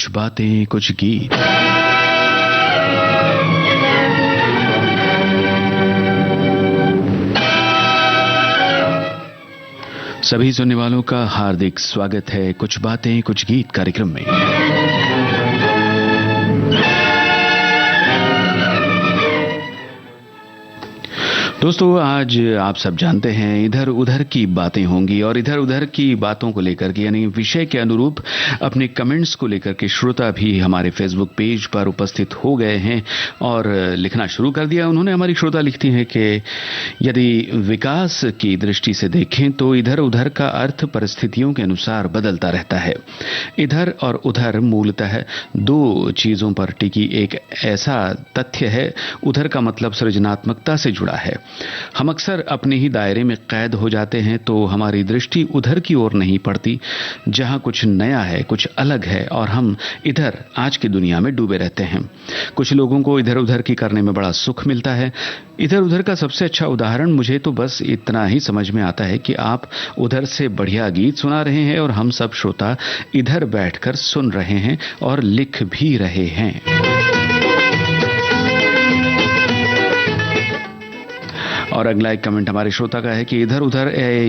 कुछ बातें कुछ गीत। सभी सुनने वालों का हार्दिक स्वागत है कुछ बातें कुछ गीत कार्यक्रम में। दोस्तों, आज आप सब जानते हैं इधर उधर की बातें होंगी और इधर उधर की बातों को लेकर के यानी विषय के अनुरूप अपने कमेंट्स को लेकर के श्रोता भी हमारे फेसबुक पेज पर उपस्थित हो गए हैं और लिखना शुरू कर दिया। उन्होंने हमारी श्रोता लिखती हैं कि यदि विकास की दृष्टि से देखें तो इधर उधर का अर्थ परिस्थितियों के अनुसार बदलता रहता है। इधर और उधर मूलतः दो चीजों पर टिकी एक ऐसा तथ्य है। उधर का मतलब सृजनात्मकता से जुड़ा है। हम अक्सर अपने ही दायरे में कैद हो जाते हैं तो हमारी दृष्टि उधर की ओर नहीं पड़ती जहां कुछ नया है, कुछ अलग है और हम इधर आज की दुनिया में डूबे रहते हैं। कुछ लोगों को इधर उधर की करने में बड़ा सुख मिलता है। इधर उधर का सबसे अच्छा उदाहरण मुझे तो बस इतना ही समझ में आता है कि आप उधर से बढ़िया गीत सुना रहे हैं और हम सब श्रोता इधर बैठकर सुन रहे हैं और लिख भी रहे हैं। और अगला एक कमेंट हमारे श्रोता का है कि इधर उधर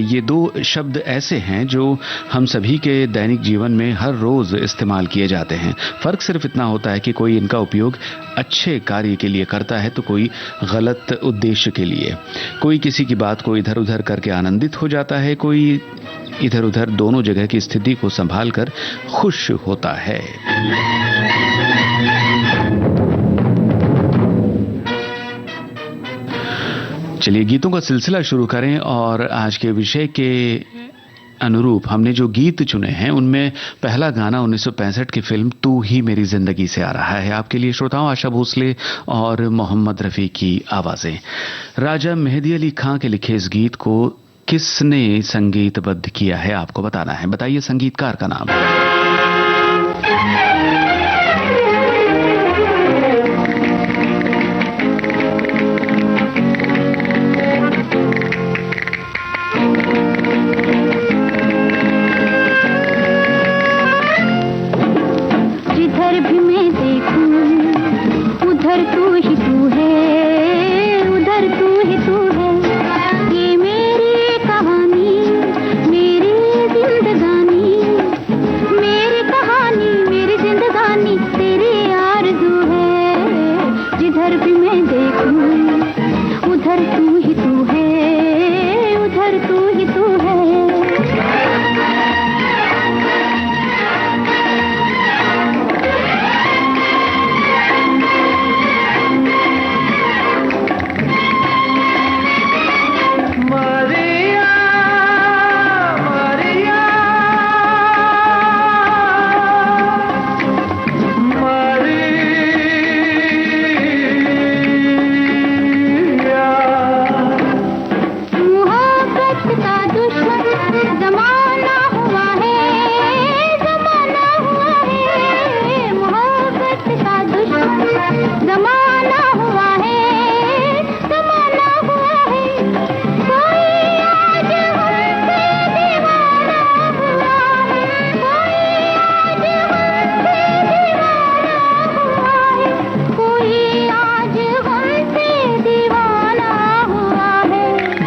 ये दो शब्द ऐसे हैं जो हम सभी के दैनिक जीवन में हर रोज इस्तेमाल किए जाते हैं। फर्क सिर्फ इतना होता है कि कोई इनका उपयोग अच्छे कार्य के लिए करता है तो कोई गलत उद्देश्य के लिए। कोई किसी की बात को इधर उधर करके आनंदित हो जाता है, कोई इधर उधर दोनों जगह की स्थिति को संभाल कर खुश होता है। चलिए गीतों का सिलसिला शुरू करें और आज के विषय के अनुरूप हमने जो गीत चुने हैं उनमें पहला गाना 1965 की फिल्म तू ही मेरी जिंदगी से आ रहा है। आपके लिए श्रोताओं आशा भोसले और मोहम्मद रफी की आवाजें। राजा मेहदी अली खां के लिखे इस गीत को किसने संगीतबद्ध किया है आपको बताना है। बताइए संगीतकार का नाम।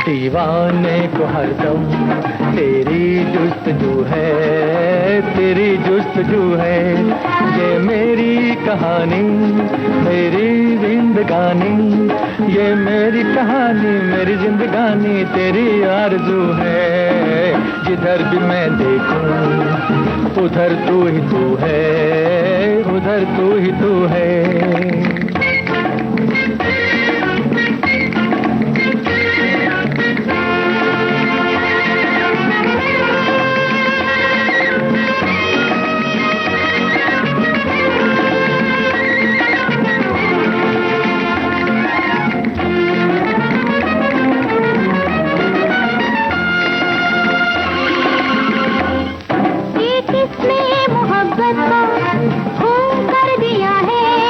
दीवाने को हरदम तेरी जुस्तजू है, तेरी जुस्तजू है। ये मेरी कहानी, मेरी जिंदगानी, ये मेरी कहानी, मेरी जिंदगानी तेरी आरज़ू है। जिधर भी मैं देखूं उधर तू ही तू है, उधर तू ही तू है। किसने मोहब्बत को खून कर दिया है।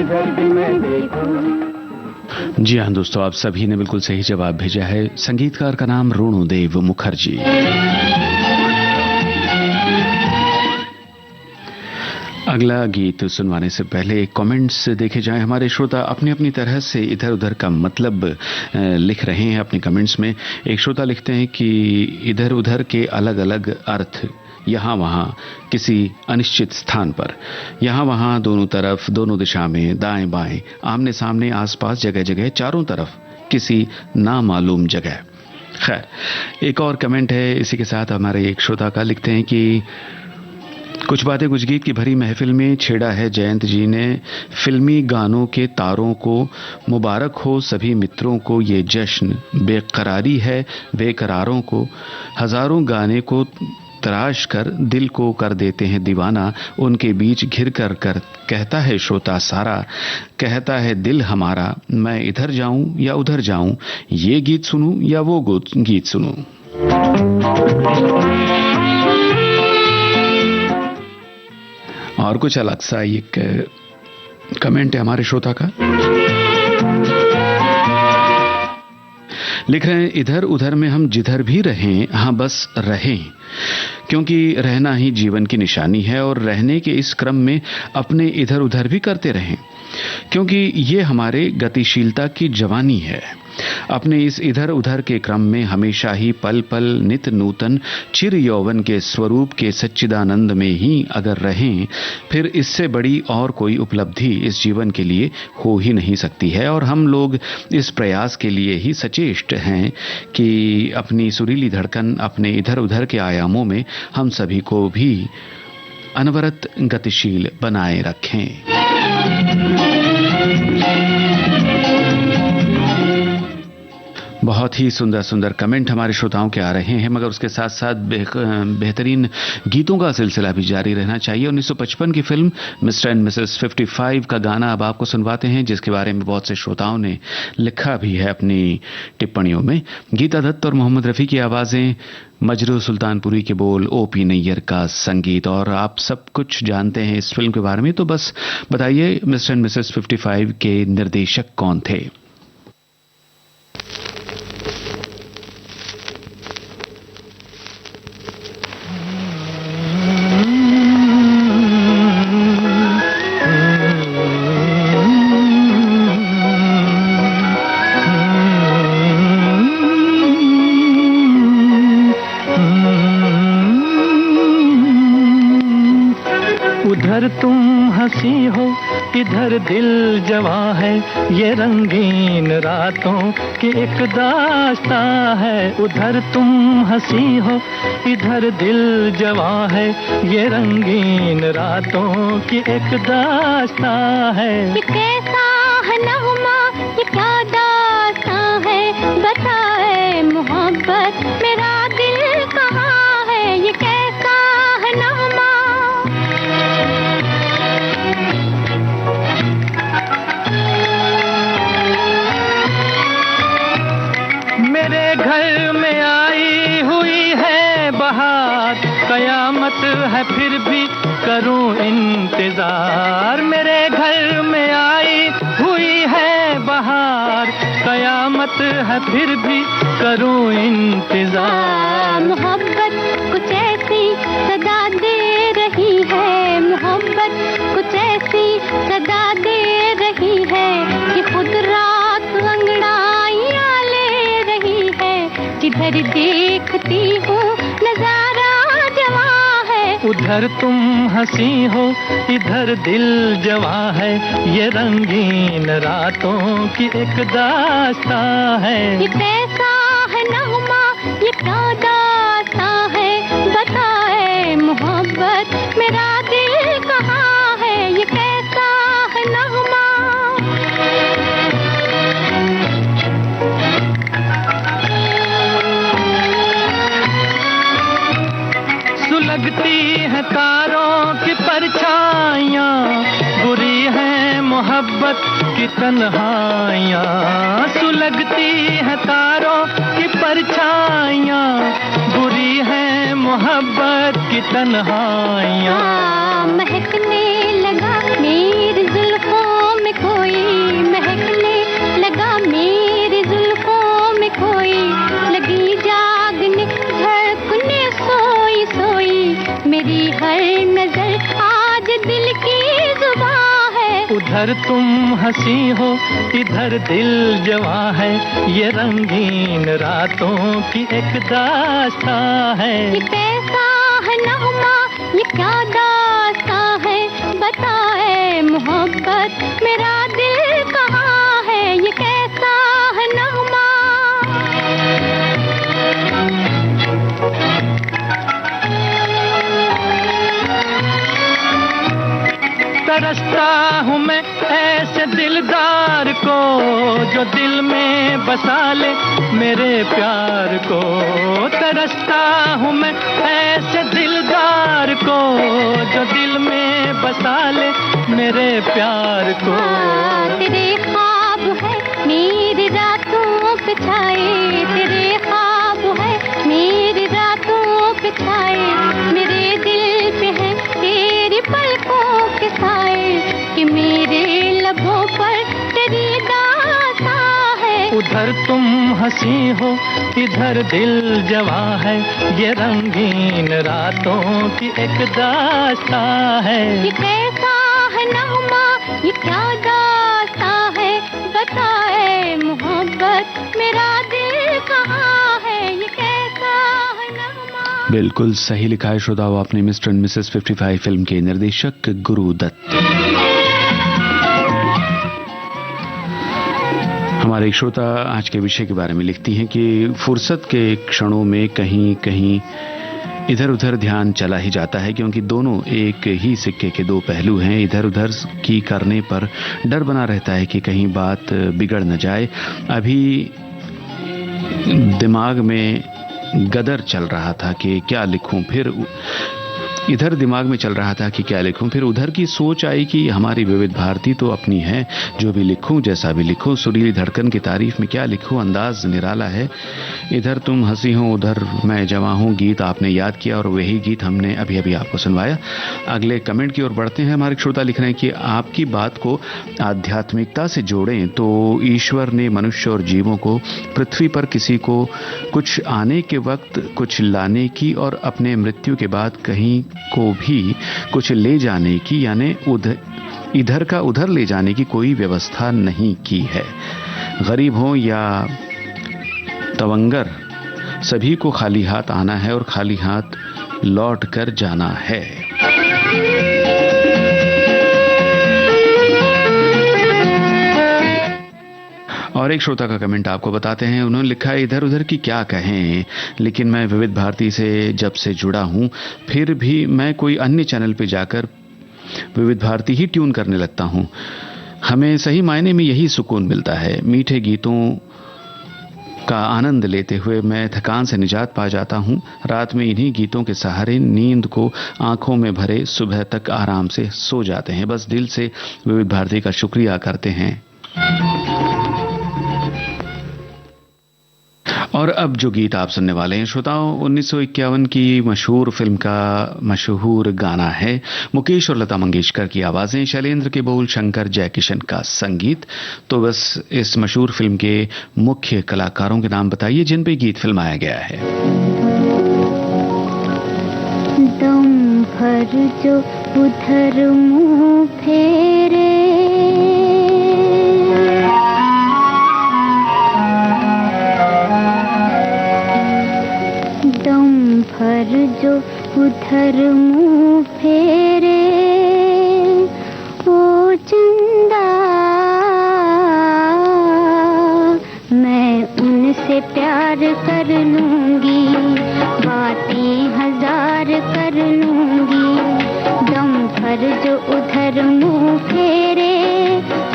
जिधर भी मैं देखूं। जी हाँ दोस्तों, आप सभी ने बिल्कुल सही जवाब भेजा है। संगीतकार का नाम रोणुदेव मुखर्जी। अगला गीत सुनवाने से पहले कमेंट्स देखे जाएं। हमारे श्रोता अपनी अपनी तरह से इधर उधर का मतलब लिख रहे हैं अपने कमेंट्स में। एक श्रोता लिखते हैं कि इधर उधर के अलग अलग अर्थ, यहाँ वहाँ, किसी अनिश्चित स्थान पर, यहाँ वहाँ, दोनों तरफ, दोनों दिशा में, दाएं बाएं, आमने सामने, आसपास, जगह जगह, चारों तरफ, किसी नामालूम जगह। खैर, एक और कमेंट है इसी के साथ हमारे एक श्रोता का। लिखते हैं कि कुछ बातें कुछ गीत की भरी महफिल में छेड़ा है जयंत जी ने फिल्मी गानों के तारों को। मुबारक हो सभी मित्रों को ये जश्न, बेकरारी है बेकरारों को। हजारों गाने को तराश कर दिल को कर देते हैं दीवाना। उनके बीच घिर कर कहता है श्रोता सारा, कहता है दिल हमारा, मैं इधर जाऊं या उधर जाऊं, ये गीत सुनूं या वो गीत सुनूं। और कुछ अलग सा एक कमेंट है हमारे श्रोता का। लिख रहे हैं इधर उधर में हम जिधर भी रहें, हाँ बस रहें, क्योंकि रहना ही जीवन की निशानी है। और रहने के इस क्रम में अपने इधर उधर भी करते रहें, क्योंकि ये हमारे गतिशीलता की जवानी है। अपने इस इधर उधर के क्रम में हमेशा ही पल पल नित नूतन चिर यौवन के स्वरूप के सच्चिदानंद में ही अगर रहें, फिर इससे बड़ी और कोई उपलब्धि इस जीवन के लिए हो ही नहीं सकती है। और हम लोग इस प्रयास के लिए ही सचेष्ट हैं कि अपनी सुरीली धड़कन अपने इधर उधर के आयामों में हम सभी को भी अनवरत गतिशील बनाए रखें। बहुत ही सुंदर सुंदर कमेंट हमारे श्रोताओं के आ रहे हैं, मगर उसके साथ साथ बेहतरीन गीतों का सिलसिला भी जारी रहना चाहिए। 1955 की फिल्म मिस्टर एंड मिसेस 55 का गाना अब आपको सुनवाते हैं, जिसके बारे में बहुत से श्रोताओं ने लिखा भी है अपनी टिप्पणियों में। गीता दत्त और मोहम्मद रफ़ी की आवाज़ें, मजरू सुल्तानपुरी के बोल, ओपी नैयर का संगीत। और आप सब कुछ जानते हैं इस फिल्म के बारे में, तो बस बताइए मिस्टर एंड मिसेस 55 के निर्देशक कौन थे? उधर तुम हंसी हो, इधर दिल जवां है, ये रंगीन रातों की एक दास्तां है। उधर तुम हंसी हो, इधर दिल जवां है, ये रंगीन रातों की एक दास्तां है। ये कैसा है नगमा, ये क्या दास्तां है, बताए मोहब्बत मेरा दिल कहाँ है। ये कैसा है नगमा। मेरे घर में आई हुई है बहार, कयामत है फिर भी करूं इंतजार। मेरे घर में आई हुई है बहार, कयामत है फिर भी करूं इंतजार। मोहब्बत कुछ ऐसी सदा दे रही है, मोहब्बत कुछ ऐसी सदा दे रही है कि खुद रात अंगड़ाइयां ले रही है। जिधर देखती हूँ नजारा जवां है। उधर तुम हंसी हो, इधर दिल जवां है, ये रंगीन रातों की एक दास्तां है। ये कैसा है नगमा, ये क्या दास्तां है, बताए मोहब्बत मेरा दिल कहाँ है। ये कैसा है नगमा। सुलगती है तारों की परछाइयाँ, बुरी है मोहब्बत की तन्हाइयाँ। सुलगती है तारों की परछाइयाँ, बुरी है मोहब्बत की तन्हाइयाँ। महकने लगा मेरी जुल्फों में उधर तुम हंसी हो, इधर दिल जवां है, ये रंगीन रातों की एक दास्तां है। ये कैसा है नगमा, ये क्या दास्तां है, बताए मोहब्बत मेरा दिल कहाँ है। ये कैसा है नगमा। तरसता हूँ मैं ऐसे दिलदार को, जो दिल में बसा ले मेरे प्यार को। तरसता हूँ मैं ऐसे दिलदार को, जो दिल में बसा ले मेरे प्यार को। तेरे ख्वाब है मेरी रातों पे छाए, तेरे ख्वाब है मेरी रातों पे छाए। मेरे दिल पे है तेरी पलकों के साए, कि मेरे लबों पर तेरी दास्तां है। उधर तुम हंसी हो, इधर दिल जवां है, ये रंगीन रातों की एक दास्तां है। ये कैसा है नगमा, ये क्या दास्तां है, बताए मोहब्बत मेरा दिल कहाँ है। ये कैसा है नगमा। बिल्कुल सही लिखा है श्रोताओं आपने मिस्टर एंड मिसेस 55 फिल्म के निर्देशक गुरु दत्त। हमारे एक श्रोता आज के विषय के बारे में लिखती हैं कि फुर्सत के क्षणों में कहीं कहीं इधर उधर ध्यान चला ही जाता है, क्योंकि दोनों एक ही सिक्के के दो पहलू हैं। इधर उधर की करने पर डर बना रहता है कि कहीं बात बिगड़ न जाए। अभी दिमाग में गदर चल रहा था कि क्या लिखूं, फिर इधर दिमाग में चल रहा था कि क्या लिखूं, फिर उधर की सोच आई कि हमारी विविध भारती तो अपनी है, जो भी लिखूं जैसा भी लिखूं, सुरीली धड़कन की तारीफ में क्या लिखूं, अंदाज निराला है। इधर तुम हंसी हो, उधर मैं जवां हूं, गीत आपने याद किया और वही गीत हमने अभी अभी आपको सुनवाया। अगले कमेंट की ओर बढ़ते हैं। हमारे श्रोता लिख रहे हैं कि आपकी बात को आध्यात्मिकता से जोड़ें तो ईश्वर ने मनुष्य और जीवों को पृथ्वी पर किसी को कुछ आने के वक्त कुछ लाने की और अपने मृत्यु के बाद कहीं को भी कुछ ले जाने की, यानी इधर का उधर ले जाने की कोई व्यवस्था नहीं की है। गरीब हो या तवंगर, सभी को खाली हाथ आना है और खाली हाथ लौट कर जाना है। और एक श्रोता का कमेंट आपको बताते हैं। उन्होंने लिखा है, इधर उधर की क्या कहें, लेकिन मैं विविध भारती से जब से जुड़ा हूं फिर भी मैं कोई अन्य चैनल पे जाकर विविध भारती ही ट्यून करने लगता हूं। हमें सही मायने में यही सुकून मिलता है। मीठे गीतों का आनंद लेते हुए मैं थकान से निजात पा जाता हूं। रात में इन्हीं गीतों के सहारे नींद को आंखों में भरे सुबह तक आराम से सो जाते हैं। बस दिल से विविध भारती का शुक्रिया करते हैं। और अब जो गीत आप सुनने वाले हैं श्रोताओं, 1951 की मशहूर फिल्म का मशहूर गाना है। मुकेश और लता मंगेशकर की आवाजें, शैलेंद्र के बोल, शंकर जयकिशन का संगीत। तो बस इस मशहूर फिल्म के मुख्य कलाकारों के नाम बताइए जिन पे गीत फिल्माया गया है। दम भर जो उधर मुंह फेरे, भर जो उधर मुंह फेरे, ओ चंदा मैं उनसे प्यार कर लूंगी, बातें हजार कर लूंगी। दम भर जो उधर मुंह फेरे,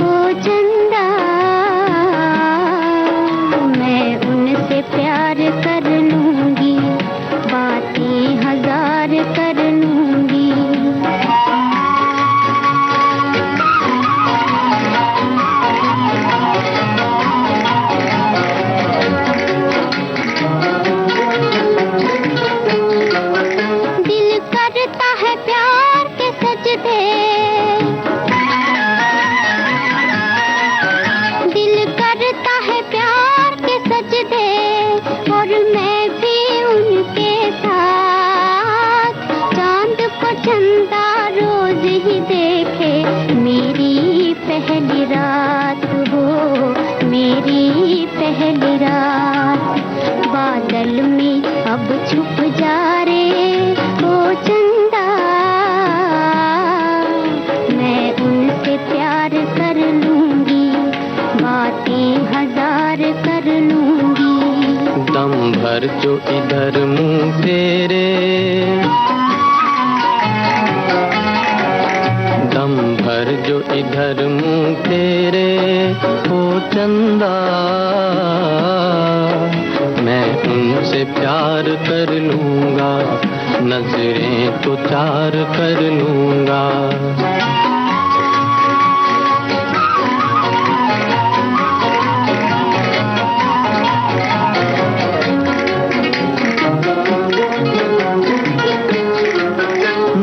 ओ चंदा मैं उनसे प्यार कर लूंगी, बातें हजार कर लूं। रात हो, मेरी पहली रात। बादल में अब छुप जा रे ओ चंदा, मैं उनसे प्यार कर लूंगी, बातें हजार कर लूंगी। दम भर जो इधर मुंह फेरे, दम भर जो इधर मुंह फेरे ओ चंदा, मैं उनसे प्यार कर लूंगा, नजरें तो चार कर लूंगा।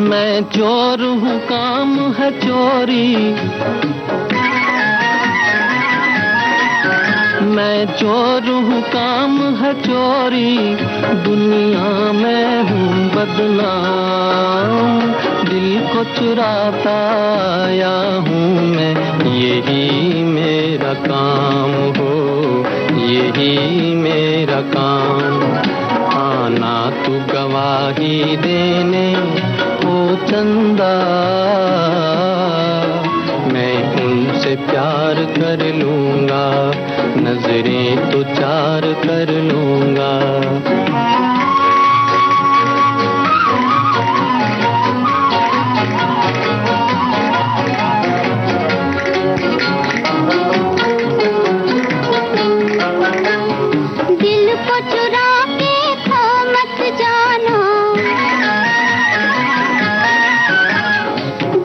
मैं चोर हूँ, काम है चोरी, मैं चोर हूँ, काम है चोरी, दुनिया में हूँ बदनाम। दिल को चुराता आया हूँ मैं, यही मेरा काम हो, यही मेरा काम। आना तू गवाही देने ओ चंदा, मैं उनसे प्यार कर लूंगा, नजरें तो चार कर लूंगा। दिल को चुरा के खो मत जाना,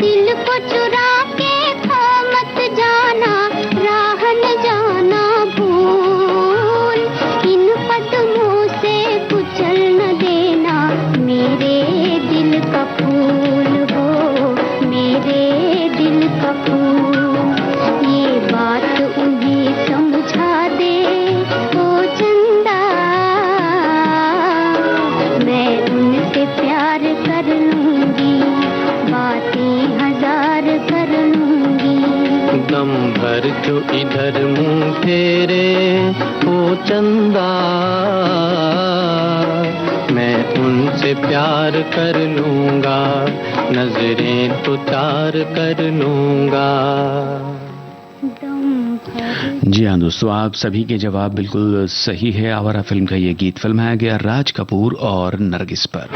दिल को चुरा के खो मत जाना, राह न जाना भूल, इन कदमों से कुचल न देना मेरे दिल का फूल हो, मेरे दिल का फूल। ये बात उन्हें समझा दे ओ चंदा, मैं उनसे प्यार कर लूंगी, बातें हजार कर लूंगी। दम भर जो इधर मुंह फेरे ओ चंदा, मैं उनसे प्यार कर लूंगा, नजरें तो चार कर लूंगा। जी हाँ दोस्तों, आप सभी के जवाब बिल्कुल सही है। आवारा फिल्म का ये गीत फिल्माया गया राज कपूर और नरगिस पर।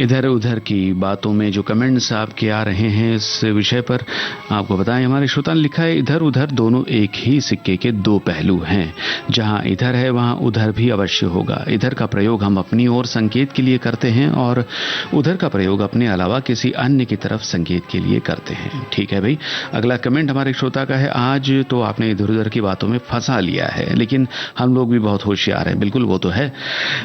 इधर उधर की बातों में जो कमेंट्स आपके आ रहे हैं इस विषय पर आपको बताएं, हमारे श्रोता ने लिखा है इधर उधर दोनों एक ही सिक्के के दो पहलू हैं, जहां इधर है वहां उधर भी अवश्य होगा। इधर का प्रयोग हम अपनी ओर संकेत के लिए करते हैं और उधर का प्रयोग अपने अलावा किसी अन्य की तरफ संकेत के लिए करते हैं। ठीक है भाई। अगला कमेंट हमारे श्रोता का है, आज तो आपने इधर उधर की बातों में फंसा लिया है, लेकिन हम लोग भी बहुत होशियार हैं। बिल्कुल वो तो है।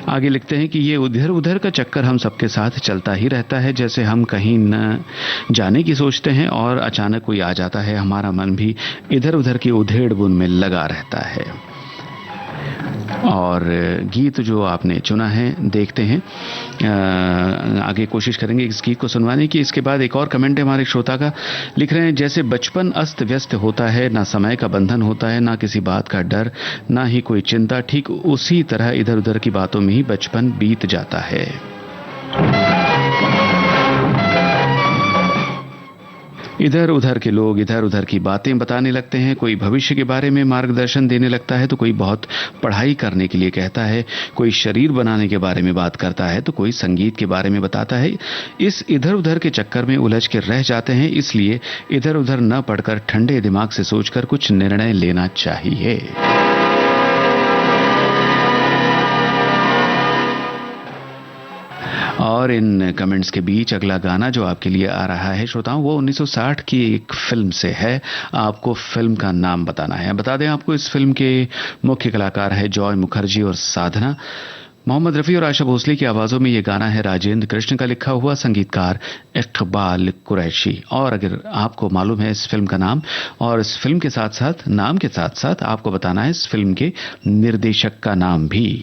आगे लिखते हैं कि ये इधर उधर का चक्कर हम सबके साथ चलता ही रहता है, जैसे हम कहीं न जाने की सोचते हैं और अचानक कोई आ जाता है, हमारा मन भी इधर उधर की उधेड़ बुन में लगा रहता है। और गीत जो आपने चुना है देखते हैं, आगे कोशिश करेंगे इस गीत को सुनवाने की। इसके बाद एक और कमेंट है हमारे श्रोता का, लिख रहे हैं जैसे बचपन अस्त व्यस्त होता है, ना समय का बंधन होता है, ना किसी बात का डर, ना ही कोई चिंता, ठीक उसी तरह इधर उधर की बातों में ही बचपन बीत जाता है। इधर उधर के लोग इधर उधर की बातें बताने लगते हैं, कोई भविष्य के बारे में मार्गदर्शन देने लगता है तो कोई बहुत पढ़ाई करने के लिए कहता है, कोई शरीर बनाने के बारे में बात करता है तो कोई संगीत के बारे में बताता है। इस इधर उधर के चक्कर में उलझ के रह जाते हैं, इसलिए इधर उधर न पढ़कर ठंडे दिमाग से सोचकर कुछ निर्णय लेना चाहिए। और इन कमेंट्स के बीच अगला गाना जो आपके लिए आ रहा है श्रोताओं, वो 1960 की एक फिल्म से है। आपको फिल्म का नाम बताना है। बता दें आपको, इस फिल्म के मुख्य कलाकार है जॉय मुखर्जी और साधना। मोहम्मद रफ़ी और आशा भोसले की आवाज़ों में ये गाना है राजेंद्र कृष्ण का लिखा हुआ, संगीतकार इकबाल कुरैशी। और अगर आपको मालूम है इस फिल्म का नाम और इस फिल्म के साथ साथ नाम के साथ साथ आपको बताना है इस फिल्म के निर्देशक का नाम भी।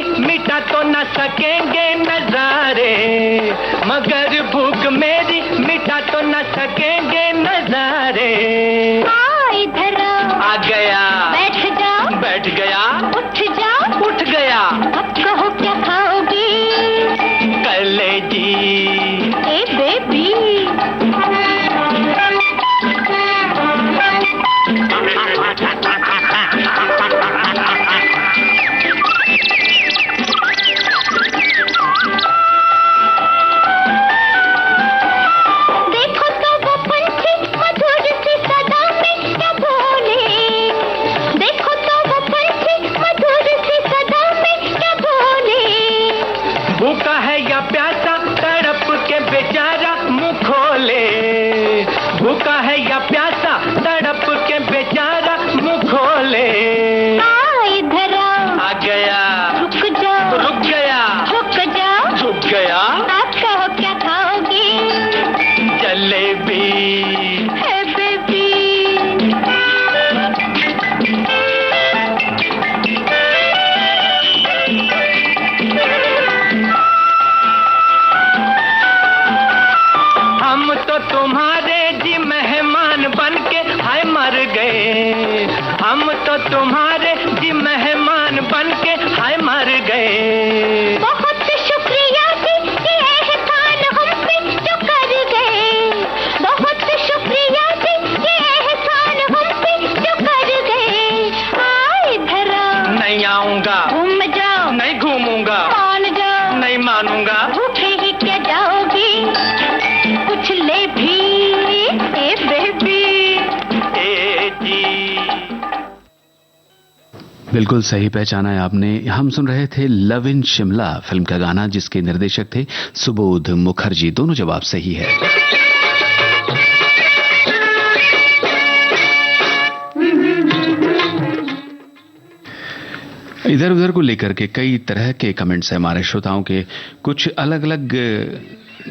मेरी मिटा तो न सकेंगे नजारे, मगर भूख मेरी मिटा तो न सकेंगे नजारे। इधर आ गया, बैठ जाओ, बैठ गया, उठ जाओ, उठ गया। अब कहो क्या खाओगी? कलेजी। ए बेबी, देखो तो वो पंछी मधुर सी सदा में क्या बोले, देखो तो वो पंछी मधुर सी सदा में क्या बोले। भूखा है या प्यासा तड़प के बेचारा मुंह खोले, भूखा है या प्यासा तड़प के बेचारा मुंह खोले। इधर आ गया, रुक जाओ, रुक गया, रुक जाओ, झुक गया। आप कहो क्या खाओगी? जलेबी। हे बेबी, हम तो तुम्हारे जी मेहमान बन के हाय मर गए, हम तो तुम्हारे जी मेहमान बन के हाय मर गए। बहुत शुक्रिया जी ये एहसान हम पे जो कर गए, बहुत शुक्रिया जी ये एहसान हम पे जो कर गए। इधर नहीं आऊंगा, घूम जाओ, नहीं घूमूंगा, मान जाओ, नहीं मानूंगा। भूखे ही क्या जाओगी? कुछ ले भी, ए बेबी। ए जी। बिल्कुल सही पहचाना है आपने। हम सुन रहे थे लव इन शिमला फिल्म का गाना, जिसके निर्देशक थे सुबोध मुखर्जी। दोनों जवाब सही है। इधर उधर को लेकर के कई तरह के कमेंट्स हैं हमारे श्रोताओं के। कुछ अलग अलग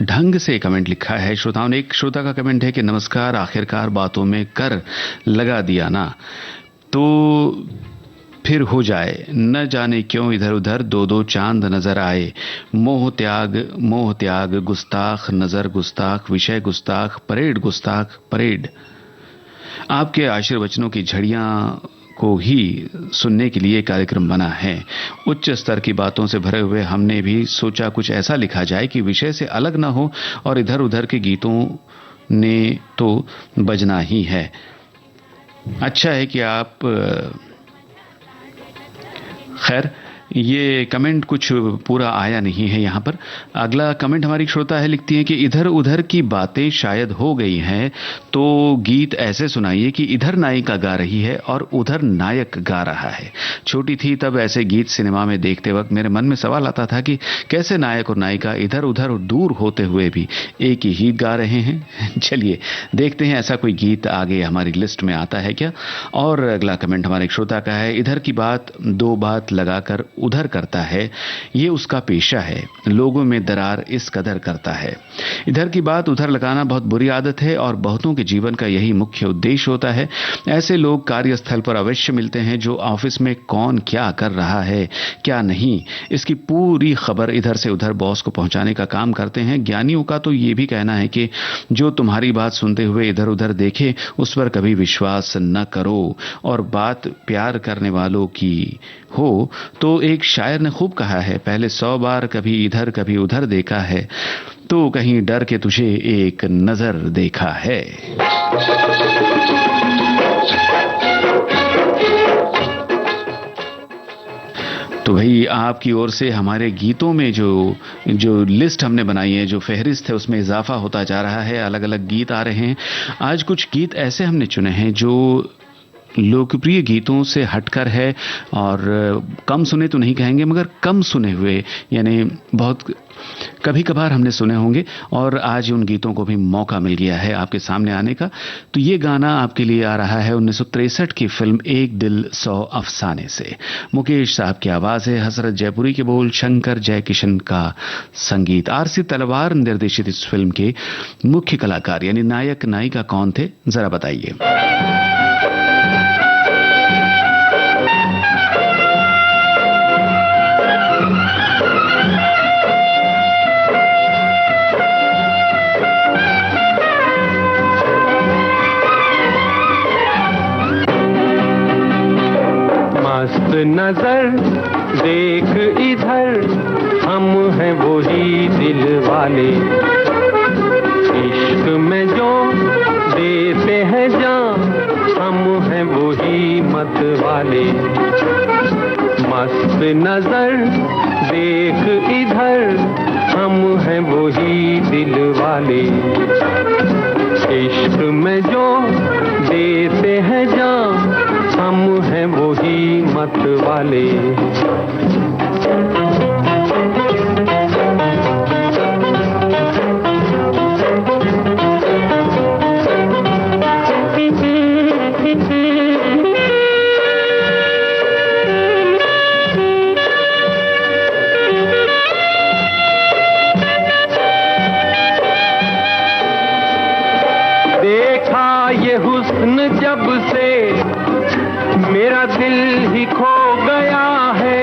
ढंग से कमेंट लिखा है श्रोताओं ने। एक श्रोता का कमेंट है कि नमस्कार, आखिरकार बातों में कर लगा दिया ना तो फिर हो जाए, न जाने क्यों इधर उधर दो दो चांद नजर आए। मोह त्याग गुस्ताख नजर गुस्ताख, विषय गुस्ताख, परेड गुस्ताख परेड। आपके आशीर्वचनों की झड़ियां को ही सुनने के लिए कार्यक्रम बना है। उच्च स्तर की बातों से भरे हुए हमने भी सोचा कुछ ऐसा लिखा जाए कि विषय से अलग ना हो और इधर उधर के गीतों ने तो बजना ही है। अच्छा है कि आप खैर ये कमेंट कुछ पूरा आया नहीं है यहाँ पर। अगला कमेंट हमारी श्रोता है, लिखती हैं कि इधर उधर की बातें शायद हो गई हैं तो गीत ऐसे सुनाइए कि इधर नायिका गा रही है और उधर नायक गा रहा है। छोटी थी तब ऐसे गीत सिनेमा में देखते वक्त मेरे मन में सवाल आता था कि कैसे नायक और नायिका इधर उधर दूर होते हुए भी एक ही गीत गा रहे हैं। चलिए देखते हैं ऐसा कोई गीत आगे हमारी लिस्ट में आता है क्या। और अगला कमेंट हमारे श्रोता का है, इधर की बात दो बात लगाकर उधर करता है, ये उसका पेशा है, लोगों में दरार इस कदर करता है। इधर की बात उधर लगाना बहुत बुरी आदत है और बहुतों के जीवन का यही मुख्य उद्देश्य होता है। ऐसे लोग कार्यस्थल पर अवश्य मिलते हैं जो ऑफिस में कौन क्या कर रहा है क्या नहीं, इसकी पूरी खबर इधर से उधर बॉस को पहुंचाने का काम करते हैं। ज्ञानियों का तो ये भी कहना है कि जो तुम्हारी बात सुनते हुए इधर उधर देखे उस पर कभी विश्वास न करो, और बात प्यार करने वालों की हो तो एक शायर ने खूब कहा है, पहले 100 बार कभी इधर कभी उधर देखा है तो कहीं डर के तुझे एक नजर देखा है। तो भाई आपकी ओर से हमारे गीतों में जो लिस्ट हमने बनाई है, जो फहरिस्त है, उसमें इजाफा होता जा रहा है। अलग अलग गीत आ रहे हैं। आज कुछ गीत ऐसे हमने चुने हैं जो लोकप्रिय गीतों से हटकर है और कम सुने तो नहीं कहेंगे मगर कम सुने हुए, यानी बहुत कभी कभार हमने सुने होंगे और आज उन गीतों को भी मौका मिल गया है आपके सामने आने का। तो ये गाना आपके लिए आ रहा है 1963 की फिल्म एक दिल 100 अफसाने से। मुकेश साहब की आवाज है, हसरत जयपुरी के बोल, शंकर जयकिशन का संगीत। आरसी तलवार निर्देशित इस फिल्म के मुख्य कलाकार यानी नायक नायिका कौन थे जरा बताइए। नजर देख इधर, हम हैं वही दिल वाले, इश्क में जो देते हैं जान, हम हैं वही मत वाले। मस्त नजर देख इधर, हम हैं वही दिल वाले, इश्क में जो देते हैं जान, हम हैं वही मत वाले। जब से मेरा दिल ही खो गया है,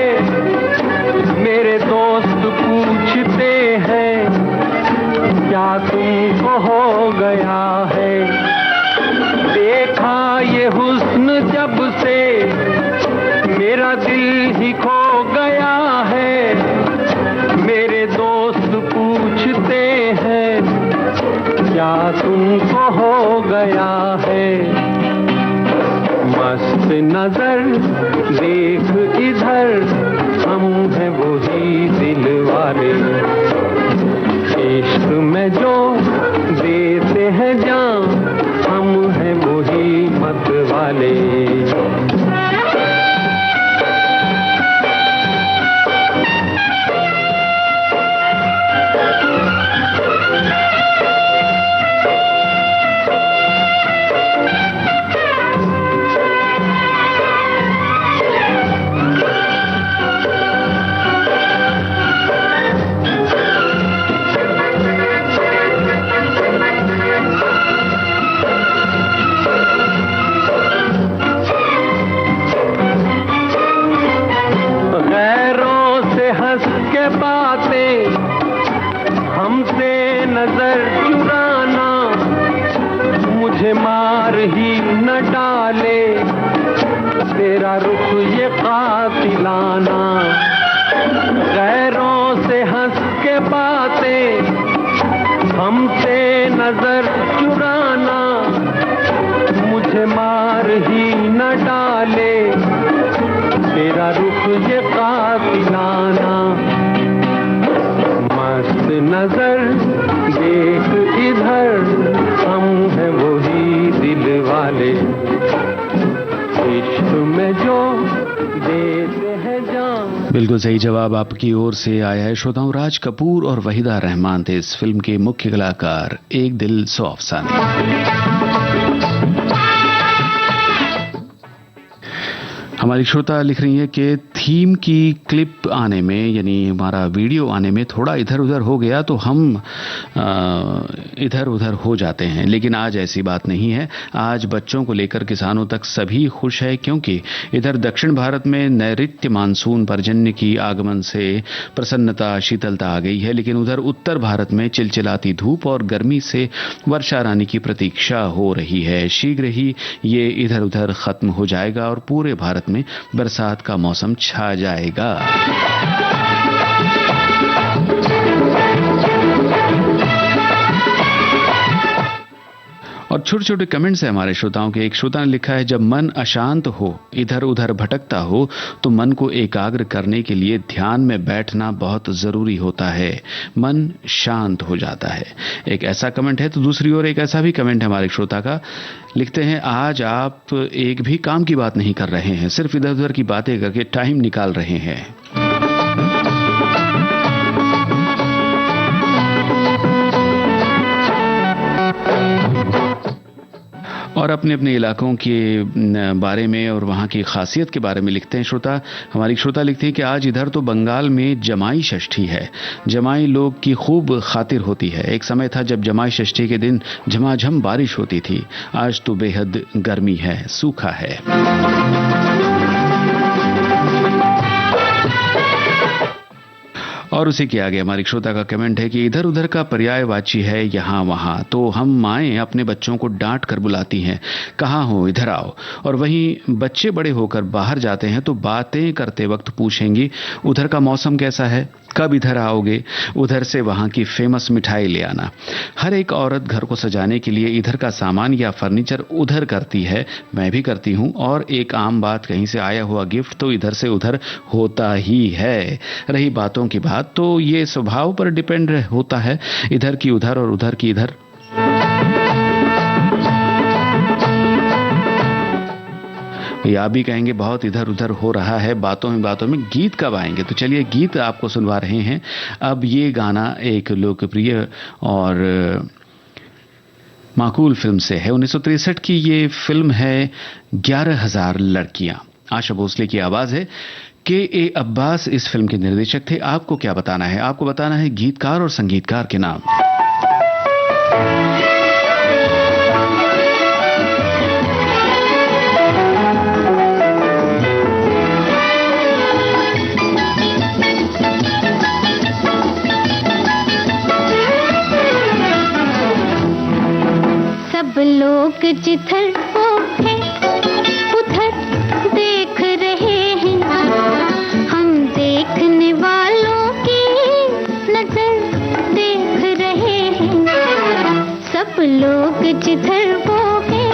मेरे दोस्त पूछते हैं क्या तुमको हो गया है। देखा ये हुस्न जब से मेरा दिल ही खो गया है, मेरे दोस्त पूछते हैं क्या तुमको हो गया है। मस्त नजर देख इधर, हम हैं वही दिल वाले, इश्क में जो देते हैं जान, हम हैं वही मत वाले। हमसे नजर चुराना, मुझे मार ही न डाले तेरा रुख ये कातिलाना। गैरों से हंस के बातें हमसे नजर चुराना, मुझे मार ही न डाले तेरा रुख ये कातिलाना। मस्त नजर देख इधर, हम हैं वही दिल वाले, इश्क में जो देते हैं जान। बिल्कुल सही जवाब आपकी ओर से आया है श्रोताओं। राज कपूर और वहीदा रहमान थे इस फिल्म के मुख्य कलाकार। एक दिल सौ अफसाने। हमारी श्रोता लिख रही है कि थीम की क्लिप आने में, यानी हमारा वीडियो आने में थोड़ा इधर उधर हो गया तो हम इधर उधर हो जाते हैं, लेकिन आज ऐसी बात नहीं है। आज बच्चों को लेकर किसानों तक सभी खुश है, क्योंकि इधर दक्षिण भारत में नैऋत्य मानसून पर्जन्य की आगमन से प्रसन्नता शीतलता आ गई है, लेकिन उधर उत्तर भारत में चिलचिलाती धूप और गर्मी से वर्षा रानी की प्रतीक्षा हो रही है। शीघ्र ही ये इधर उधर खत्म हो जाएगा और पूरे भारत में बरसात का मौसम छा जाएगा। और छोटे छोटे कमेंट्स हैं हमारे श्रोताओं के। एक श्रोता ने लिखा है, जब मन अशांत हो, इधर उधर भटकता हो, तो मन को एकाग्र करने के लिए ध्यान में बैठना बहुत जरूरी होता है, मन शांत हो जाता है। एक ऐसा कमेंट है। तो दूसरी ओर एक ऐसा भी कमेंट है हमारे श्रोता का, लिखते हैं, आज आप एक भी काम की बात नहीं कर रहे हैं, सिर्फ इधर उधर की बातें करके टाइम निकाल रहे हैं। और अपने अपने इलाकों के बारे में और वहाँ की खासियत के बारे में लिखते हैं श्रोता। हमारी श्रोता लिखते हैं कि आज इधर तो बंगाल में जमाई षष्ठी है। जमाई लोग की खूब खातिर होती है। एक समय था जब जमाई षष्ठी के दिन झमाझम बारिश होती थी। आज तो बेहद गर्मी है, सूखा है। और उसी के आगे हमारे श्रोता का कमेंट है कि इधर उधर का पर्यायवाची है यहाँ वहाँ, तो हम माएँ अपने बच्चों को डांट कर बुलाती हैं, कहाँ हो इधर आओ, और वहीं बच्चे बड़े होकर बाहर जाते हैं तो बातें करते वक्त पूछेंगी उधर का मौसम कैसा है, कब इधर आओगे, उधर से वहाँ की फेमस मिठाई ले आना। हर एक औरत घर को सजाने के लिए इधर का सामान या फर्नीचर उधर करती है, मैं भी करती हूँ, और एक आम बात, कहीं से आया हुआ गिफ्ट तो इधर से उधर होता ही है। रही बातों की बात, तो ये स्वभाव पर डिपेंड होता है, इधर की उधर और उधर की इधर। या भी कहेंगे बहुत इधर उधर हो रहा है, बातों में गीत कब आएंगे। तो चलिए गीत आपको सुनवा रहे हैं। अब ये गाना एक लोकप्रिय और माकूल फिल्म से है। 1963 की ये फिल्म है 11,000 लड़कियां। आशा भोसले की आवाज है। के अब्बास इस फिल्म के निर्देशक थे। आपको क्या बताना है? आपको बताना है गीतकार और संगीतकार के नाम। लोग जिधर वो है उधर देख रहे हैं, हम देखने वालों की नजर देख रहे हैं। सब लोग जिधर वो है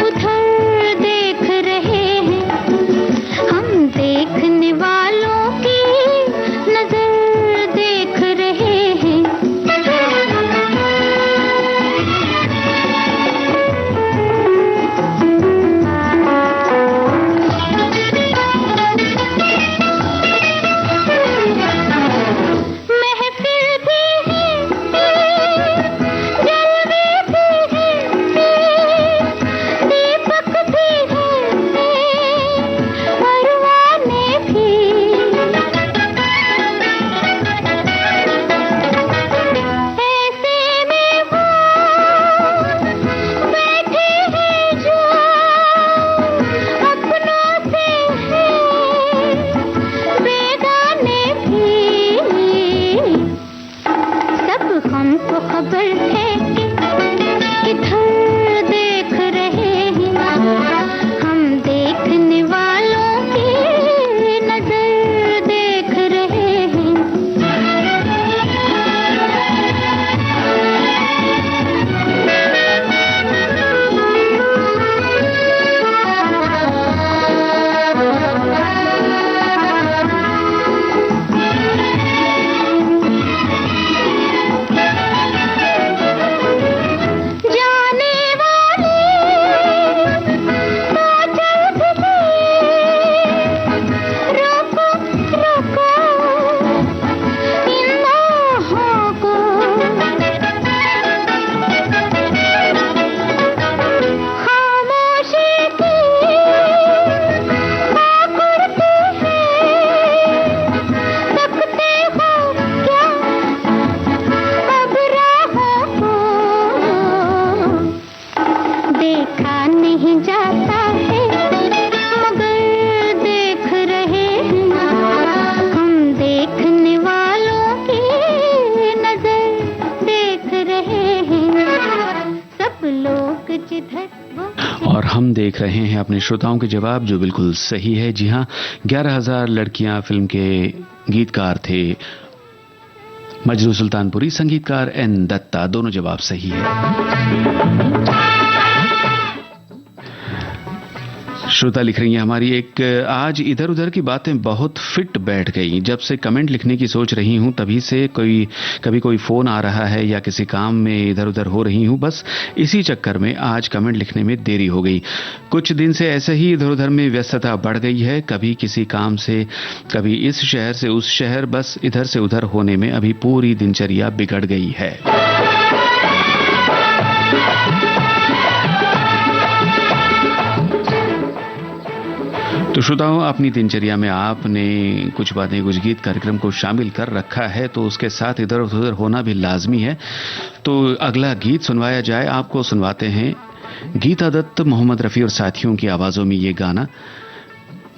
उधर देख रहे हैं, हम देखने वालों की नजर देख रहे हैं। और हम देख रहे हैं अपने श्रोताओं के जवाब, जो बिल्कुल सही है। जी हां, 11,000 लड़कियां फिल्म के गीतकार थे मजरू सुल्तानपुरी, संगीतकार एन दत्ता। दोनों जवाब सही है। श्रोता लिख रही हैं हमारी एक, आज इधर उधर की बातें बहुत फिट बैठ गई। जब से कमेंट लिखने की सोच रही हूं तभी से कभी कोई फोन आ रहा है या किसी काम में इधर उधर हो रही हूं, बस इसी चक्कर में आज कमेंट लिखने में देरी हो गई। कुछ दिन से ऐसे ही इधर उधर में व्यस्तता बढ़ गई है, कभी किसी काम से, कभी इस शहर से उस शहर, बस इधर से उधर होने में अभी पूरी दिनचर्या बिगड़ गई है। तो श्रोताओं, अपनी दिनचर्या में आपने कुछ बातें, कुछ गीत कार्यक्रम को शामिल कर रखा है, तो उसके साथ इधर उधर होना भी लाजमी है। तो अगला गीत सुनवाया जाए। आपको सुनवाते हैं गीता दत्त, मोहम्मद रफ़ी और साथियों की आवाज़ों में ये गाना,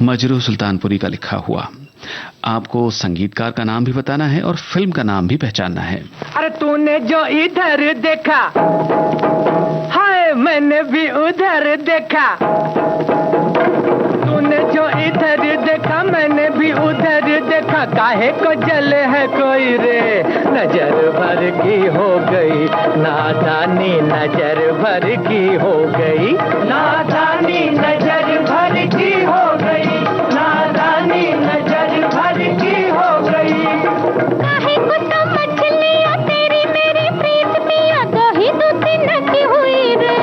मजरू सुल्तानपुरी का लिखा हुआ। आपको संगीतकार का नाम भी बताना है और फिल्म का नाम भी पहचानना है। अरे तूने जो इधर देखा, हाय मैंने भी उधर देखा। तूने जो इधर देखा मैंने भी उधर देखा। काहे को जले है कोई रे, नजर भर की हो गई नादानी, नजर भर की हो गई नादानी, नजर भर की हो गई नादानी, नजर भर की हो गई। काहे को समझ लिया तेरी मेरी प्रीत पिया, दो ही दो दिन की हुई रे,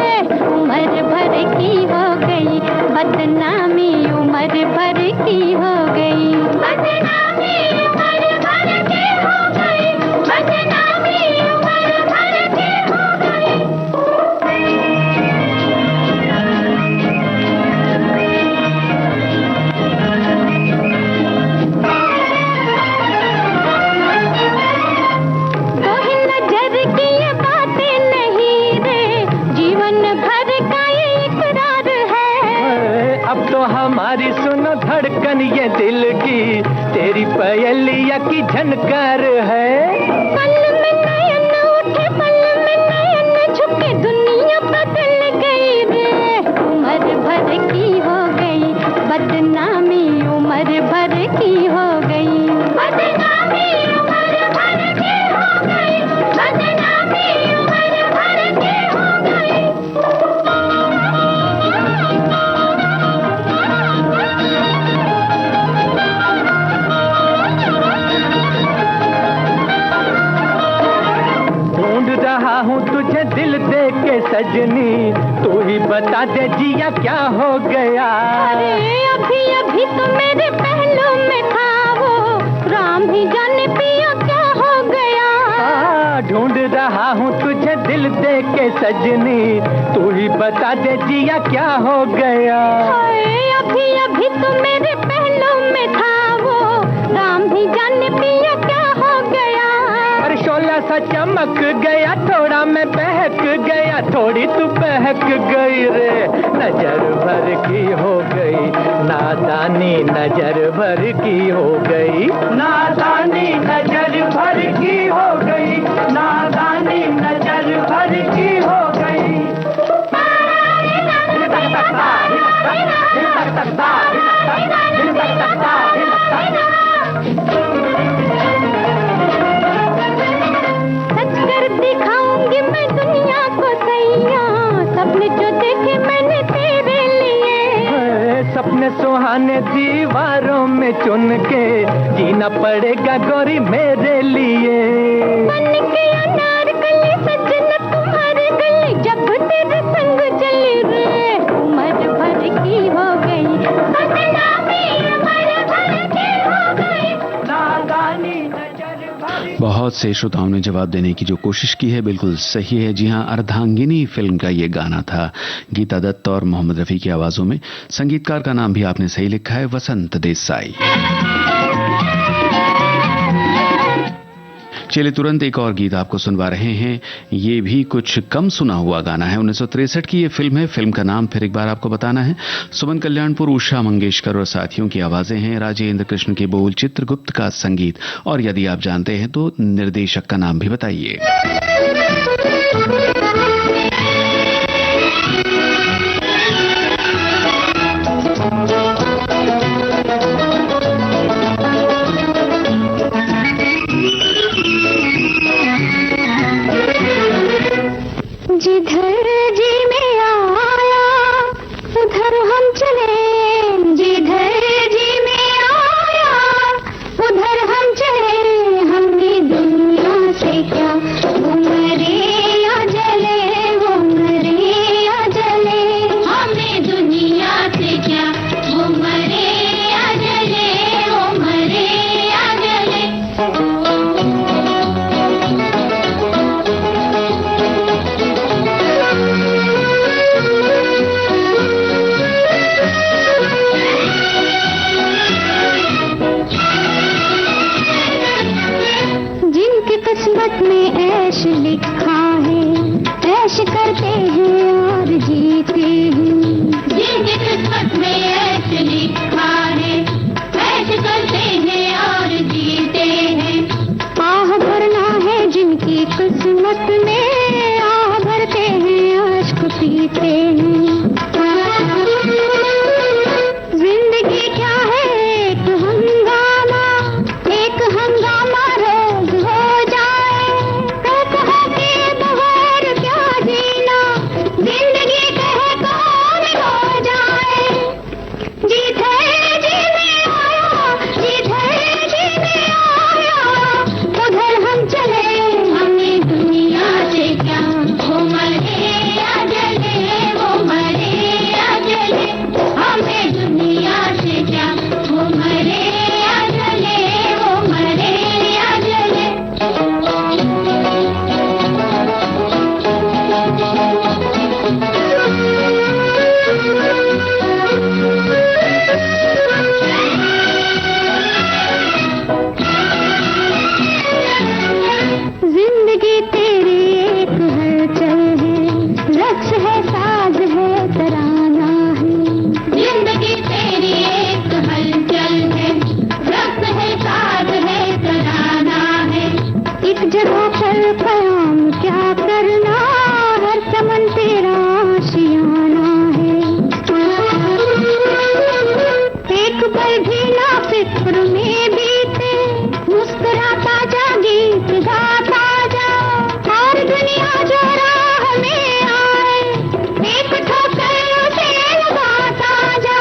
उम्र भर की हो गई बदनामी, उम्र भर की हो गई बदनामी, उम्र भर की हो गई बदनामी, उम्र भर की हो गई। कोई नजर की ये बातें नहीं रे, जीवन भर का ये इकरार है। अब तो हमारी सुनो धड़कन ये दिल की, तेरी पयलिया की झनकार है। पल में नयन उठे, पल में नयन झुके, दुनिया बदल गई रे, उम्र भर की हो गई बदनामी, उम्र भर की हो गई बदनामी, उम्र भर की हो गई बदनामी, उम्र भर की हो गई। ढूंढ रहा हूँ तुझे दिल दे के सजनी, तू ही बता दे जिया क्या हो गया। अरे अभी अभी तो मेरे पहलू में था वो, राम ही जाने पिया क्या हो गया। ढूंढ रहा हूँ तुझे दिल दे के सजनी, तू ही बता दे जिया क्या हो गया। हाय अभी अभी तो मेरे पहलू में था वो, राम ही जाने पिया क्या हो गया। अरे शोला सा चमक गया, थोड़ा मैं बहक गया, थोड़ी तू बहक गई रे, नजर भर की हो गई नादानी, नजर भर की हो गई नादानी, नजर भर की हो गई नादानी, नजर भर की हो गई। सच कर दिखाऊंगी मैं दुनिया को सैया, सपने जो देखे मैंने तेरे लिए। सपने सुहाने दीवारों में चुन के, जीना पड़ेगा गोरी मेरे लिए। बन के अनारकली सजना तुम्हारे गले, जब तेरे संग चली रे, उम्र भर की हो गई बदनामी, उम्र भर की हो गई नादानी, नजर भर। बहुत से श्रोताओं ने जवाब देने की जो कोशिश की है बिल्कुल सही है। जी हाँ, अर्धांगिनी फिल्म का ये गाना था, गीता दत्त और मोहम्मद रफी की आवाजों में। संगीतकार का नाम भी आपने सही लिखा है, वसंत देसाई। चलिए तुरंत एक और गीत आपको सुनवा रहे हैं। ये भी कुछ कम सुना हुआ गाना है, 1963 की ये फिल्म है। फिल्म का नाम फिर एक बार आपको बताना है। सुमन कल्याणपुर, उषा मंगेशकर और साथियों की आवाजें हैं, राजेंद्र कृष्ण के बोल, चित्रगुप्त का संगीत। और यदि आप जानते हैं तो निर्देशक का नाम भी बताइए। जिधर जी में आया उधर हम चले, जिधर जी में आया उधर हम चले, हमें दुनिया से क्या वो मरे या जले, वो मरे या जले, हमें दुनिया से क्या वो मरे या जले, वो मरे या जले। किस्मत में ऐश लिखा है, ऐश करते हैं और जीते हैं। जिनकी किस्मत में ऐश लिखा है, ऐश करते हैं मस्त में आह भरते हैं, अश्क पीते हैं। जिंदगी क्या है एक हंगामा रोज हो जाए। तो कहो कि बगैर क्या जीना, जिंदगी कहे कौन हो जाए। जीत है जीने आया, जीत है जीने आया, उधर हम चले, हमें दुनिया से क्या। वो मरे या जले, वो मरे या जले, हमें दुनिया से क्या। वो मरे या जले, वो मरे या जले। जिंदगी तेरी एक हलचल है, रक्स है, साज है, तराना है। जिंदगी तेरी एक हलचल है, रक्स है, साज है, तराना है। एक जगह पर कयाम क्या करना, हर चमन तेरा आशियाना है। एक पल भी ना फिक्र में बीते, मुस्कुराता जा, गीत गाता जा, और दुनिया जो राह में आए, एक ठोकर उसे लगाता जा।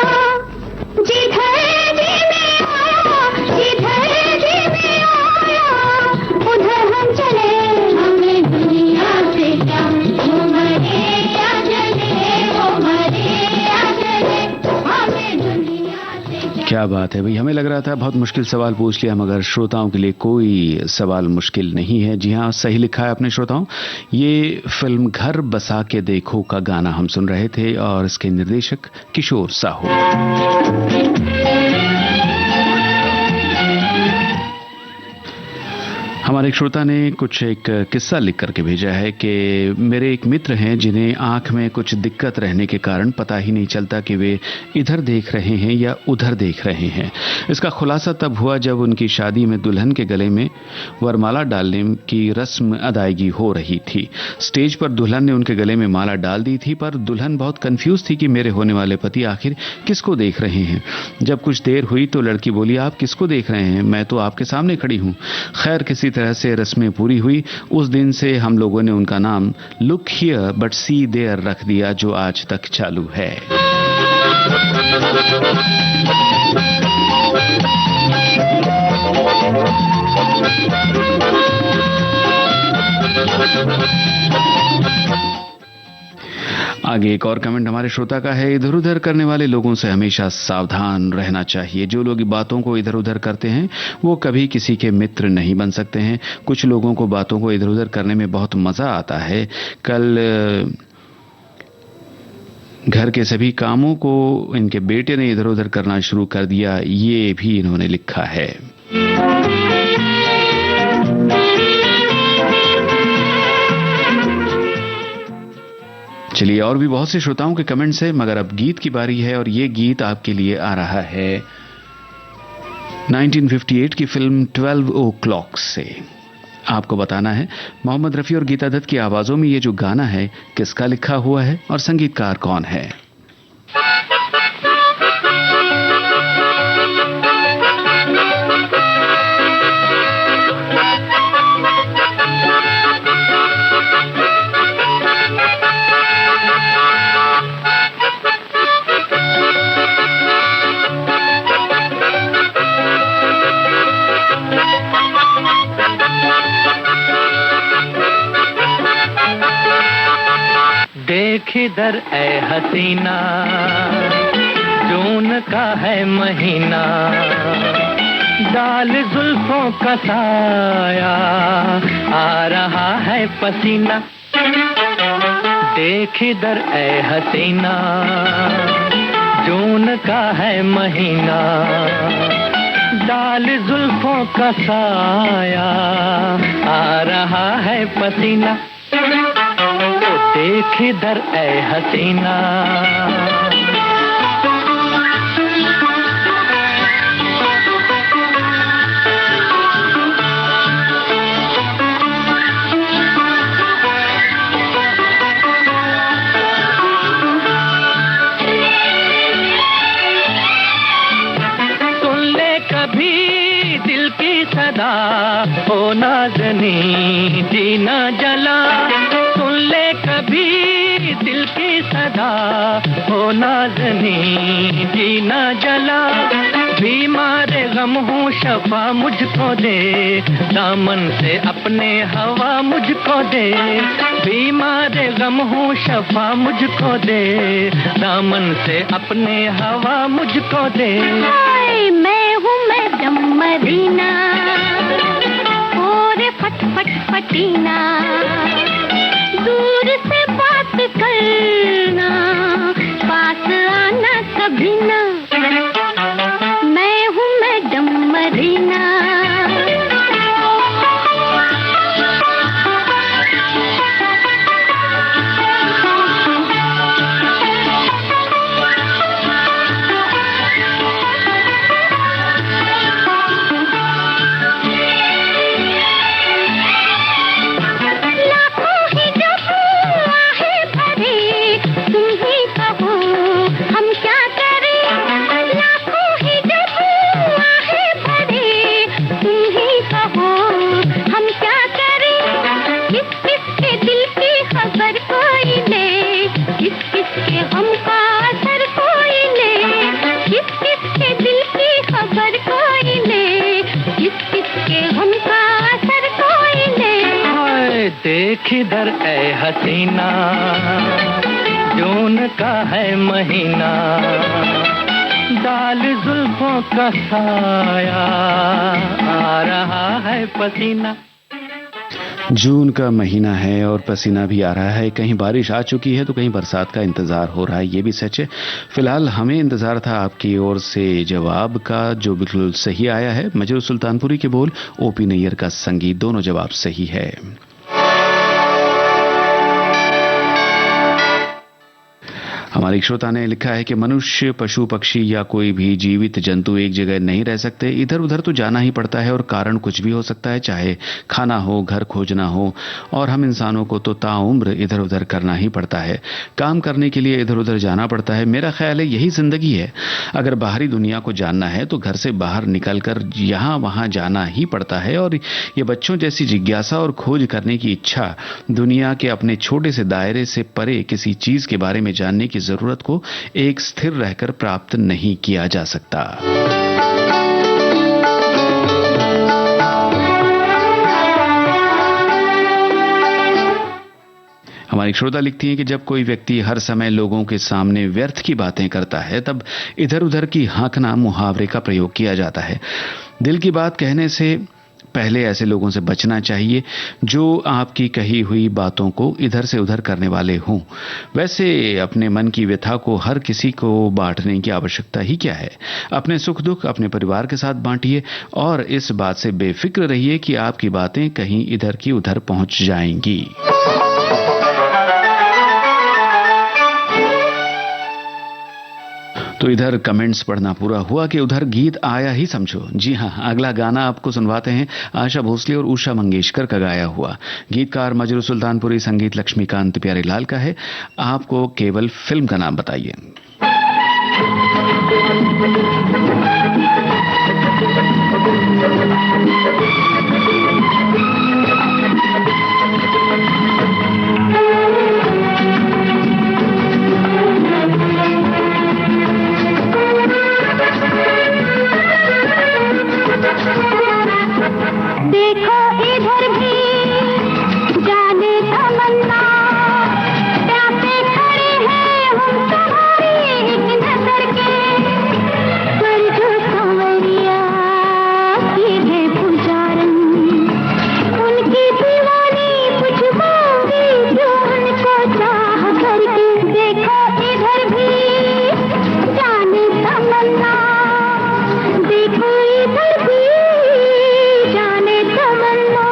जीत है जीने आया, जीत है जीने आया, उधर हम चले, हमें दुनिया से क्या। वो मरे या जले, वो मरे या जले, हमें दुनिया से क्या। क्या बात है भाई, हमें लग रहा था बहुत मुश्किल सवाल पूछ लिया, मगर श्रोताओं के लिए कोई सवाल मुश्किल नहीं है। जी हाँ, सही लिखा है अपने श्रोताओं। ये फिल्म घर बसा के देखो का गाना हम सुन रहे थे और इसके निर्देशक किशोर साहू। हमारे एक श्रोता ने कुछ एक किस्सा लिख करके भेजा है कि मेरे एक मित्र हैं जिन्हें आंख में कुछ दिक्कत रहने के कारण पता ही नहीं चलता कि वे इधर देख रहे हैं या उधर देख रहे हैं। इसका खुलासा तब हुआ जब उनकी शादी में दुल्हन के गले में वरमाला डालने की रस्म अदायगी हो रही थी। स्टेज पर दुल्हन ने उनके गले में माला डाल दी थी, पर दुल्हन बहुत कंफ्यूज थी कि मेरे होने वाले पति आखिर किसको देख रहे हैं। जब कुछ देर हुई तो लड़की बोली, आप किसको देख रहे हैं, मैं तो आपके सामने खड़ी हूँ। खैर किसी तरह से रस्में पूरी हुई। उस दिन से हम लोगों ने उनका नाम look here but see there रख दिया, जो आज तक चालू है। आगे एक और कमेंट हमारे श्रोता का है, इधर उधर करने वाले लोगों से हमेशा सावधान रहना चाहिए। जो लोग बातों को इधर उधर करते हैं वो कभी किसी के मित्र नहीं बन सकते हैं। कुछ लोगों को बातों को इधर उधर करने में बहुत मजा आता है। कल घर के सभी कामों को इनके बेटे ने इधर उधर करना शुरू कर दिया, ये भी इन्होंने लिखा है। चलिए, और भी बहुत से श्रोताओं के कमेंट्स हैं, मगर अब गीत की बारी है और ये गीत आपके लिए आ रहा है 1958 की फिल्म 12 o'clock से। आपको बताना है मोहम्मद रफी और गीता दत्त की आवाजों में ये जो गाना है किसका लिखा हुआ है और संगीतकार कौन है। देख इधर ए हसीना, जून का है महीना, डाल जुल्फों का साया, आ रहा है पसीना। देख इधर ए हसीना, जून का है महीना, डाल जुल्फों का साया, आ रहा है पसीना। देख इधर ए हसीना। ओ नाज़नी जीना जला, सुन ले कभी दिल की सदा, ओ नाज़नी जीना जला। बीमार गम हूँ शफा मुझको दे, दामन से अपने हवा मुझको दे। बीमार गम हूँ शफा मुझको दे, दामन से अपने हवा मुझको दे। मैं हूँ मैडम मरीना, और फट फट फटीना, दूर से बात करना, पास आना कभी ना। मैं हूँ मैडम मरीना। देख इधर ऐ हसीना, जून का है महीना, डाल जुल्फों का साया, आ रहा है पसीना। जून का महीना है और पसीना भी आ रहा है। कहीं बारिश आ चुकी है तो कहीं बरसात का इंतजार हो रहा है, ये भी सच है। फिलहाल हमें इंतजार था आपकी ओर से जवाब का, जो बिल्कुल सही आया है। मजरू सुल्तानपुरी के बोल, ओपी नैयर का संगीत, दोनों जवाब सही है। हमारे श्रोता ने लिखा है कि मनुष्य, पशु पक्षी या कोई भी जीवित जंतु एक जगह नहीं रह सकते, इधर उधर तो जाना ही पड़ता है और कारण कुछ भी हो सकता है, चाहे खाना हो, घर खोजना हो, और हम इंसानों को तो ताउम्र इधर उधर करना ही पड़ता है। काम करने के लिए इधर उधर जाना पड़ता है। मेरा ख्याल है यही जिंदगी है। अगर बाहरी दुनिया को जानना है तो घर से बाहर निकलकर यहाँ वहाँ जाना ही पड़ता है, और ये बच्चों जैसी जिज्ञासा और खोज करने की इच्छा दुनिया के अपने छोटे से दायरे से परे किसी चीज के बारे में जानने की जरूरत को एक स्थिर रहकर प्राप्त नहीं किया जा सकता। हमारी श्रोता लिखती हैं कि जब कोई व्यक्ति हर समय लोगों के सामने व्यर्थ की बातें करता है, तब इधर उधर की हाँकना मुहावरे का प्रयोग किया जाता है। दिल की बात कहने से पहले ऐसे लोगों से बचना चाहिए जो आपकी कही हुई बातों को इधर से उधर करने वाले हों। वैसे अपने मन की व्यथा को हर किसी को बांटने की आवश्यकता ही क्या है। अपने सुख दुख अपने परिवार के साथ बांटिए और इस बात से बेफिक्र रहिए कि आपकी बातें कहीं इधर की उधर पहुंच जाएंगी। तो इधर कमेंट्स पढ़ना पूरा हुआ कि उधर गीत आया ही समझो। जी हाँ, अगला गाना आपको सुनवाते हैं आशा भोसले और उषा मंगेशकर का गाया हुआ। गीतकार मजरू सुल्तानपुरी, संगीत लक्ष्मीकांत प्यारेलाल का है। आपको केवल फिल्म का नाम बताइए। देखो इधर भी जाने तमन्ना, प्यासे खड़े हैं हम तुम्हारी एक नजर के, पर जो सांवरिया की है पुजारन, उनकी दीवानी पुछवाऊंगी जो उनको चाह करके। देखो इधर भी जाने तमन्ना, देखो इधर भी जाने तमन्ना।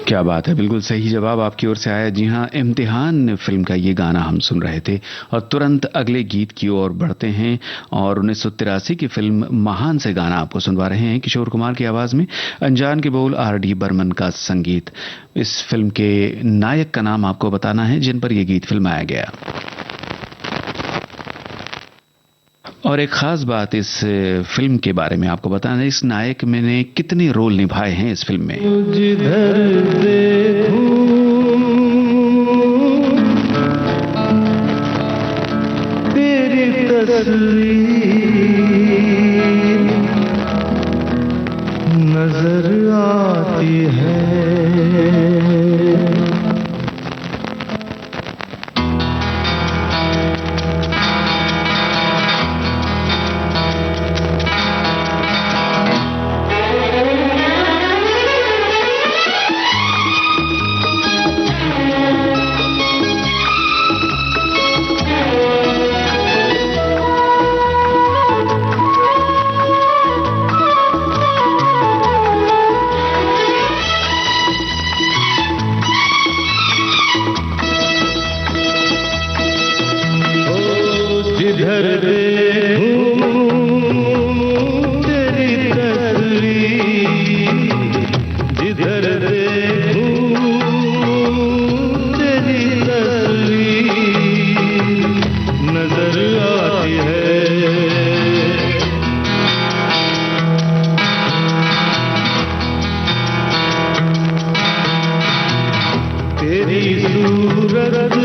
क्या बात है, बिल्कुल सही जवाब आपकी ओर से आया। जी हाँ, इम्तिहान फिल्म का ये गाना हम सुन रहे थे और तुरंत अगले गीत की ओर बढ़ते हैं और 1983 की फिल्म महान से गाना आपको सुनवा रहे हैं किशोर कुमार की आवाज में। अनजान के बोल, R.D. बर्मन का संगीत। इस फिल्म के नायक का नाम आपको बताना है जिन पर यह गीत फिल्माया गया। और एक खास बात इस फिल्म के बारे में आपको बताना है, इस नायक ने कितने रोल निभाए हैं इस फिल्म में। जिधर देखूं तेरी तस्वीर नजर आती है। जिधर देखूं तेरी तस्वीर, जिधर देखूं तेरी तस्वीर नजर आती है। तेरी सूरत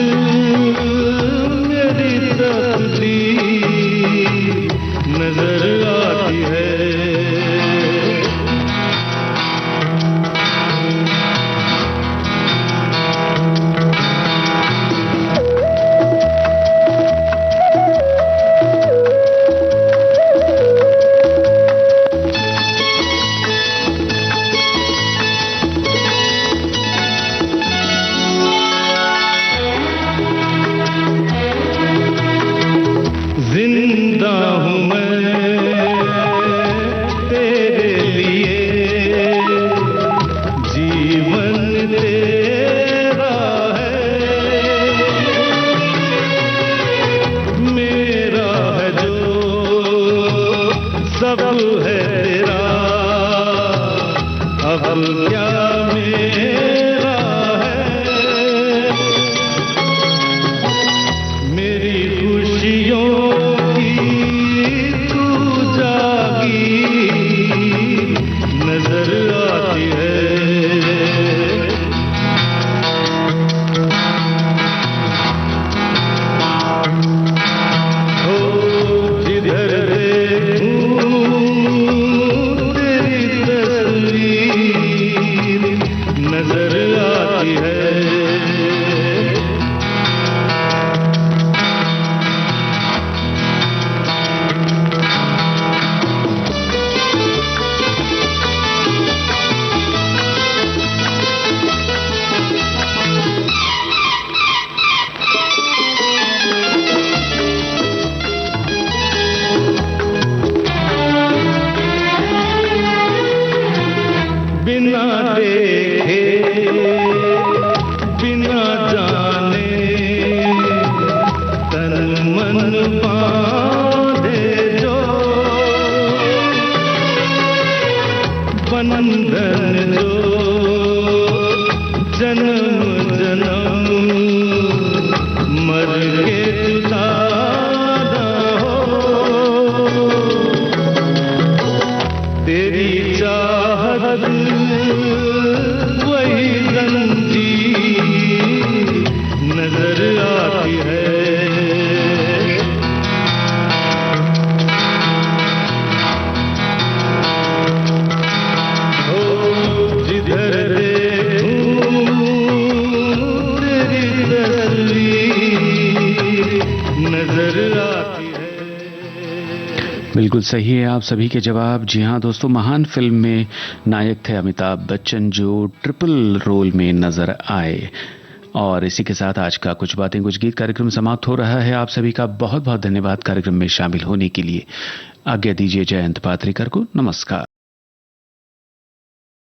मेरी तस्वीर नजर आती है। जिंदा हूँ मैं तेरे लिए, जीवन तेरा है, मेरा है जो सब है तेरा, अब क्या मेरा है। मेरी खुशियों नजर आती है। ओ जिधर देखूं तेरी तस्वीर नजर आती है। बिना देखे बिना जाने तन मन बांधे जो बंधन जो जन्म जन्म मर के जुदा ना हो। तेरी चाहत वही जंजीर नजर आती है। ओ जिधर देखूं तेरी तस्वीर नजर आती है। बिल्कुल सही है आप सभी के जवाब। जी हाँ दोस्तों, महान फिल्म में नायक थे अमिताभ बच्चन जो ट्रिपल रोल में नजर आए। और इसी के साथ आज का कुछ बातें कुछ गीत कार्यक्रम समाप्त हो रहा है। आप सभी का बहुत बहुत धन्यवाद कार्यक्रम में शामिल होने के लिए। आज्ञा दीजिए जयंत पात्रिकर को। नमस्कार।